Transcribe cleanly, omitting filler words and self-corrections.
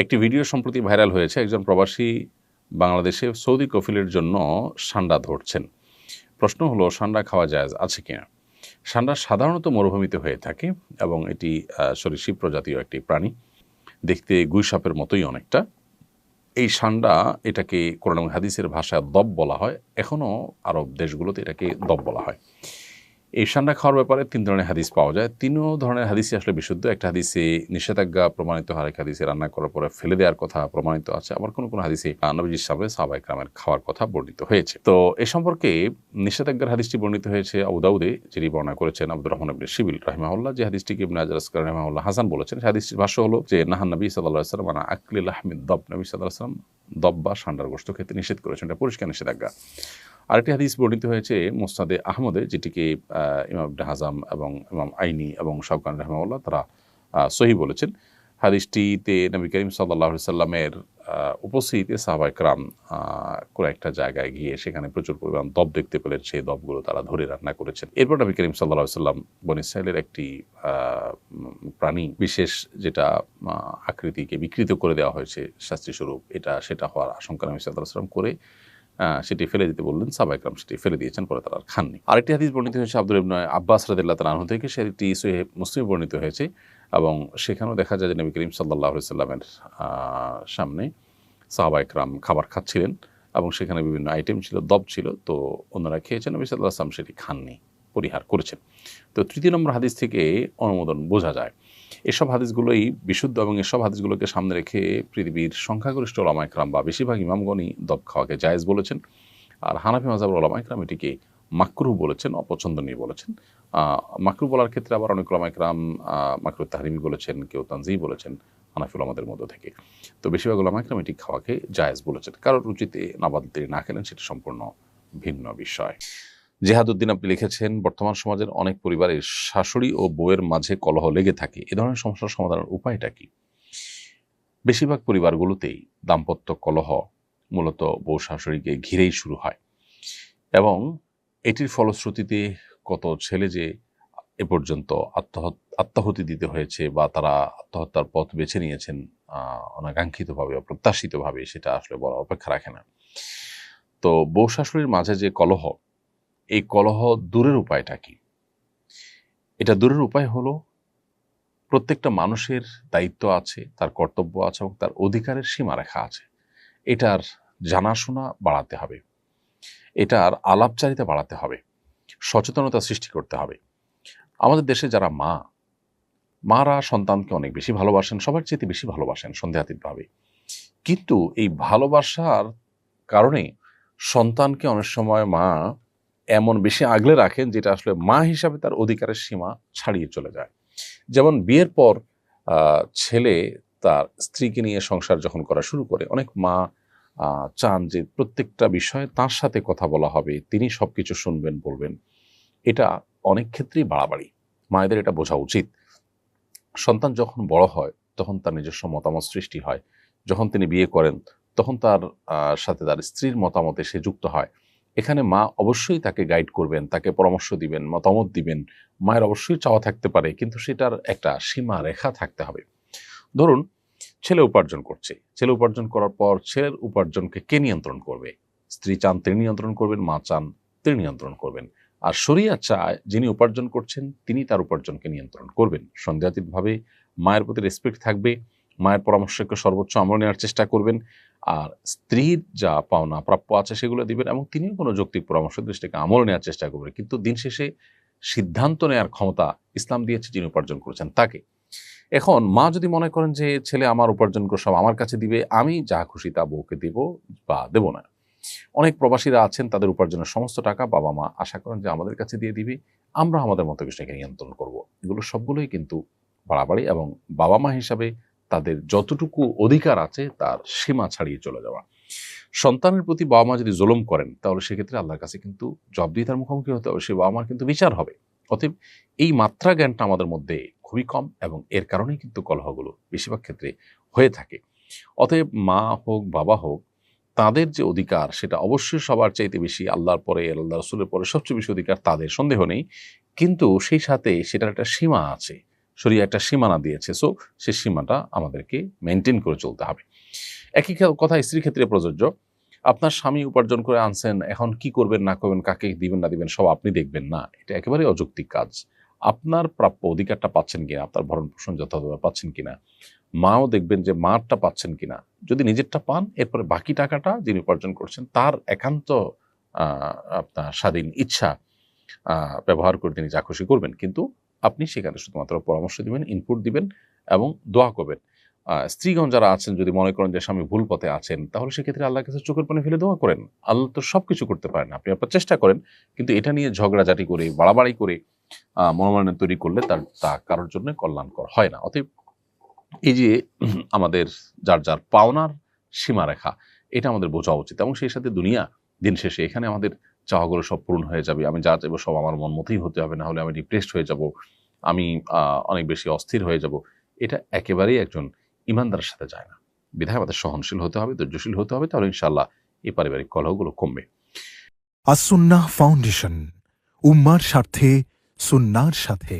একটি ভিডিও সম্প্রতি ভাইরাল হয়েছে। একজন প্রবাসী বাংলাদেশে সৌদি কফিলের জন্য সান্ডা ধরছেন। প্রশ্ন হলো, সান্ডা খাওয়া জায়েজ আছে কিনা? সান্ডা সাধারণত মরুভূমিতে হয়ে থাকে এবং এটি সরীসৃপ প্রজাতীয় একটি প্রাণী, দেখতে গুই সাপের মতোই অনেকটা। এই সান্ডা, এটাকে কোরআন এবং হাদিসের ভাষায় দব বলা হয়। এখনও আরব দেশগুলোতে এটাকে দব বলা হয়। এই সান্ডা খাওয়ার ব্যাপারে ৩ ধরনের হাদিস পাওয়া যায়। ৩ ধরনের হাদিসই আসলে বিশুদ্ধ। একটা হাদিসে নিষেধাজ্ঞা প্রমাণিত হয়, এক হাদিসে রান্না করার পরে ফেলে দেওয়ার কথা প্রমাণিত আছে, আবার কোনো কোনো হাদিসে নবীজির সামনে সাহাবায়ে কেরামের খাওয়ার কথা বর্ণিত হয়েছে। তো এ সম্পর্কে নিষেধাজ্ঞার হাদিসটি বর্ণিত হয়েছে আবু দাউদে, যিনি বর্ণনা করেছেন আব্দুর রহমান ইবনে শিবিল রাহিমাহুল্লাহ। যে হাদিসটিকে ইবনে হাজার আসকালানি রাহিমাহুল্লাহ হাসান বলেছেন, সেই হাদিসটির ভাষ্য হলো যে নাহান নবী সাল্লাল্লাহু আলাইহি ওয়াসাল্লাম আন আকলি লাহমিদ দব, নবী সাল্লাল্লাহু আলাইহি ওয়াসাল্লাম দব বা সান্ডার গোশত খেতে নিষেধ করেছেন। এটা পরিষ্কার নিষেধাজ্ঞা। আরেকটি হাদিস বর্ণিত হয়েছে মুসনাদে আহমদে, যেটিকে ইমাম ইবনে হাজাম এবং ইমাম আইনি এবং শাওকানি রাহিমাহুল্লাহ তারা সহিহ বলেছেন। হাদিসটিতে নবী করিম সাল্লাল্লাহু আলাইহি সাল্লামের উপস্থিতিতে সাহাবায়ে কেরাম কোনো একটা জায়গায় গিয়ে সেখানে প্রচুর পরিমাণ দব দেখতে পেলেন। সেই দবগুলো তারা ধরে রান্না করেছেন। এরপর নবী করিম সাল্লাল্লাহু আলাইহি সাল্লাম বনী ইসরাঈলের একটি প্রাণী বিশেষ, যেটা আকৃতিকে বিকৃত করে দেওয়া হয়েছে শাস্তিস্বরূপ, সেটা হওয়ার আশঙ্কা নবী সাল্লাল্লাহু আলাইহি সাল্লাম করে সেটি ফেলে দিতে বললেন। সাহাবায়ে কেরাম সেটি ফেলে দিয়েছেন, পরে তারা আর খাননি। আরেকটি হাদিস বর্ণিত হয়েছে আব্দুল্লাহ ইবনে আব্বাস রাদিয়াল্লাহু তাআলা আনহু থেকে, সেটি সহিহ মুসলিমে বর্ণিত হয়েছে এবং সেখানেও দেখা যায় যে নবী করিম সাল্লাল্লাহু আলাইহি সাল্লামের সামনে সাহাবায়ে কেরাম খাবার খাচ্ছিলেন এবং সেখানে বিভিন্ন আইটেম ছিল, দব ছিল। তো অন্যরা খেয়েছেন, নবী সাল্লাল্লাহু আলাইহি সাল্লাম সেটি খাননি, পরিহার করেছেন। তো ৩য় নম্বর হাদিস থেকে অনুমোদন বোঝা যায়। এসব হাদিসগুলোই বিশুদ্ধ এবং এসব হাদিসগুলোকে সামনে রেখে পৃথিবীর সংখ্যাগরিষ্ঠ ওলামায়ে কেরাম বা বেশিরভাগ ইমামগণই দব খাওয়াকে জায়েজ বলেছেন। আর হানাফি মাযহাবের ওলামায়ে কেরাম এটিকে মাকরুহ বলেছেন, অপছন্দনীয় বলেছেন। মাকরুহ বলার ক্ষেত্রে আবার অনেক ওলামায়ে কেরাম মাকরুহ তাহরিমি বলেছেন, কেউ তানজিহ বলেছেন হানাফি ওলামাদের মধ্য থেকে। তো বেশিরভাগ ওলামায়ে কেরাম এটি খাওয়াকে জায়েজ বলেছেন। কারোর রুচিতে নাবাদল তিনি না খেলেন, সেটি সম্পূর্ণ ভিন্ন বিষয়। জেহাদউদ্দিন আপনি লিখেছেন, বর্তমান সমাজের অনেক পরিবারে শাশুড়ি ও বউয়ের মাঝে কলহ লেগে থাকে। এ ধরনের সমস্যার সমাধানের উপায়টা কি? বেশিরভাগ পরিবারগুলোতেই দাম্পত্য কলহ মূলত বউ শাশুড়িকে ঘিরেই শুরু হয় এবং এটির ফলশ্রুতিতে কত ছেলে যে এ পর্যন্ত আত্মাহুতি দিতে হয়েছে বা তারা আত্মহত্যার পথ বেছে নিয়েছেন অনাকাঙ্ক্ষিতভাবে, অপ্রত্যাশিতভাবে, সেটা আসলে বলার অপেক্ষা রাখে না। তো বউ শাশুড়ির মাঝে যে কলহ, এই কলহ দূরের উপায়টা কি? এটা দূরের উপায় হলো, প্রত্যেকটা মানুষের দায়িত্ব আছে, তার কর্তব্য আছে এবং তার অধিকারের সীমারেখা আছে। এটার জানাশোনা বাড়াতে হবে, এটার আলাপচারিতা বাড়াতে হবে, সচেতনতা সৃষ্টি করতে হবে। আমাদের দেশে যারা মারা সন্তানকে অনেক বেশি ভালোবাসেন, সবার চেয়ে বেশি ভালোবাসেন সন্দেহাতীতভাবে। কিন্তু এই ভালোবাসার কারণে সন্তানকে অনেক সময় মা এমন বেশি আগলে রাখেন, যেটা আসলে মা হিসাবে তার অধিকারের সীমা ছাড়িয়ে চলে যায়। যেমন বিয়ের পর ছেলে তার স্ত্রীকে নিয়ে সংসার যখন করা শুরু করে, অনেক মা চান যে প্রত্যেকটা বিষয়ে তার সাথে কথা বলা হবে, তিনি সবকিছু শুনবেন, বলবেন। এটা অনেক ক্ষেত্রেই বাড়াবাড়ি। মায়েদের এটা বোঝা উচিত। সন্তান যখন বড় হয় তখন তার নিজস্ব মতামত সৃষ্টি হয়। যখন তিনি বিয়ে করেন তখন তার সাথে তার স্ত্রীর মতামতে সে যুক্ত হয়। এখানে মা অবশ্যই তাকে গাইড করবেন, তাকে পরামর্শ দিবেন, মতামত দিবেন। মায়ের অবশ্যই চাওয়া থাকতে পারে, কিন্তু সেটার একটা সীমা রেখা থাকতে হবে। ধরুন, ছেলে উপার্জন করছে, ছেলে উপার্জন করার পর ছেলের উপার্জনকে কে নিয়ন্ত্রণ করবে? স্ত্রী চান তিনি নিয়ন্ত্রণ করবেন, মা চান তিনি নিয়ন্ত্রণ করবেন। আর শরিয়ত চায় যিনি উপার্জন করছেন তিনি তার উপার্জনকে নিয়ন্ত্রণ করবেন। সন্দেহাতীতভাবে মায়ের প্রতি রেসপেক্ট থাকবে, মায়ের পরামর্শকে সর্বোচ্চ আমল নেওয়ার চেষ্টা করবেন, আর স্ত্রীর যা পাওনা প্রাপ্য আছে সেগুলো দিবেন এবং তিনিও কোনো যৌক্তিক পরামর্শ দৃষ্টিকে আমল নেওয়ার চেষ্টা করবেন। কিন্তু দিন শেষে সিদ্ধান্ত নেওয়ার ক্ষমতা ইসলাম দিয়েছে যিনি উপার্জন করেছেন তাকে। এখন মা যদি মনে করেন যে ছেলে আমার উপার্জন করে সব আমার কাছে দিবে, আমি যা খুশি তা বউকে দেব বা দেব না। অনেক প্রবাসীরা আছেন, তাদের উপার্জনের সমস্ত টাকা বাবা মা আশা করেন যে আমাদের কাছে দিয়ে দিবে, আমরা আমাদের মতো বিষয়কে নিয়ন্ত্রণ করব। এগুলো সবগুলোই কিন্তু বাড়াবাড়ি এবং বাবা মা হিসাবে তাদের যতটুকু অধিকার আছে তার সীমা ছাড়িয়ে চলে যাওয়া। সন্তানের প্রতি বাবা মা যদি জুলুম করেন তাহলে সেক্ষেত্রে আল্লাহর কাছে কিন্তু জবাবদিহিতার মুখোমুখি হতে হবে, সে বাবা মার কিন্তু বিচার হবে। অতএব এই মাত্রা জ্ঞানটা আমাদের মধ্যে খুবই কম এবং এর কারণেই কিন্তু কলহগুলো বেশিরভাগ ক্ষেত্রে হয়ে থাকে। অতএব মা হোক বাবা হোক, তাদের যে অধিকার সেটা অবশ্যই সবার চাইতে বেশি, আল্লাহর পরে আল্লাহ রসুলের পরে সবচেয়ে বেশি অধিকার তাদের, সন্দেহ নেই। কিন্তু সেই সাথে সেটার একটা সীমা আছে। শরীয়ত একটা সীমানা দিয়েছে, সো সেই সীমাটা আমাদেরকে মেনটেন করে চলতে হবে। একই কথা স্ত্রীর ক্ষেত্রে প্রযোজ্য। আপনার স্বামী উপার্জন করে আনছেন, এখন কি করবেন না করবেন, কাকে দিবেন না দিবেন সব আপনি দেখবেন না, এটা একেবারেই অযৌক্তিক কাজ। আপনার প্রাপ্য অধিকারটা পাচ্ছেন কিনা, আপনার ভরণ পোষণ যথাযথ পাচ্ছেন কিনা, মাও দেখবেন যে মারটা পাচ্ছেন কিনা। যদি নিজেরটা পান, এরপরে বাকি টাকাটা যিনি উপার্জন করছেন তার একান্ত আপনার স্বাধীন ইচ্ছা ব্যবহার করে তিনি যা খুশি করবেন, কিন্তু আপনি সেখানে শুধুমাত্র পরামর্শ দিবেন, ইনপুট দিবেন এবং দোয়া করবেন। স্ত্রীগণ যারা আছেন, যদি মনে করেন যে স্বামী ভুল পথে আছেন, তাহলে সেক্ষেত্রে আল্লাহর কাছে চোখের পানি ফেলে দোয়া করেন। আল্লাহ তো সব কিছু করতে পারেন, আপনি আপনার চেষ্টা করেন, কিন্তু এটা নিয়ে ঝগড়াঝাটি করে বাড়াবাড়ি করে মনোমালিন্য তৈরি করলে তা কারোর জন্য কল্যাণকর হয় না। অতএব এই যে আমাদের যার যার পাওনার সীমারেখা, এটা আমাদের বোঝা উচিত, এবং সেই সাথে দুনিয়া দিন শেষে এখানে আমাদের চাওয়াগুলো সব পূরণ হয়ে যাবে। আমি যা চাইবো সব আমার মন মতোই হতে হবে, না হলে আমি ডিপ্রেসড হয়ে যাব, আমি অনেক বেশি অস্থির হয়ে যাব। এটা একেবারেই একজন ইমানদারের সাথে যায় না। বিধায় আমাদের সহনশীল হতে হবে, ধৈর্যশীল হতে হবে, তাহলে ইনশাআল্লাহ এই পারিবারিক কলহগুলো কমবে। আস-সুন্নাহ ফাউন্ডেশন, উম্মার স্বার্থে সুন্নাহর সাথে।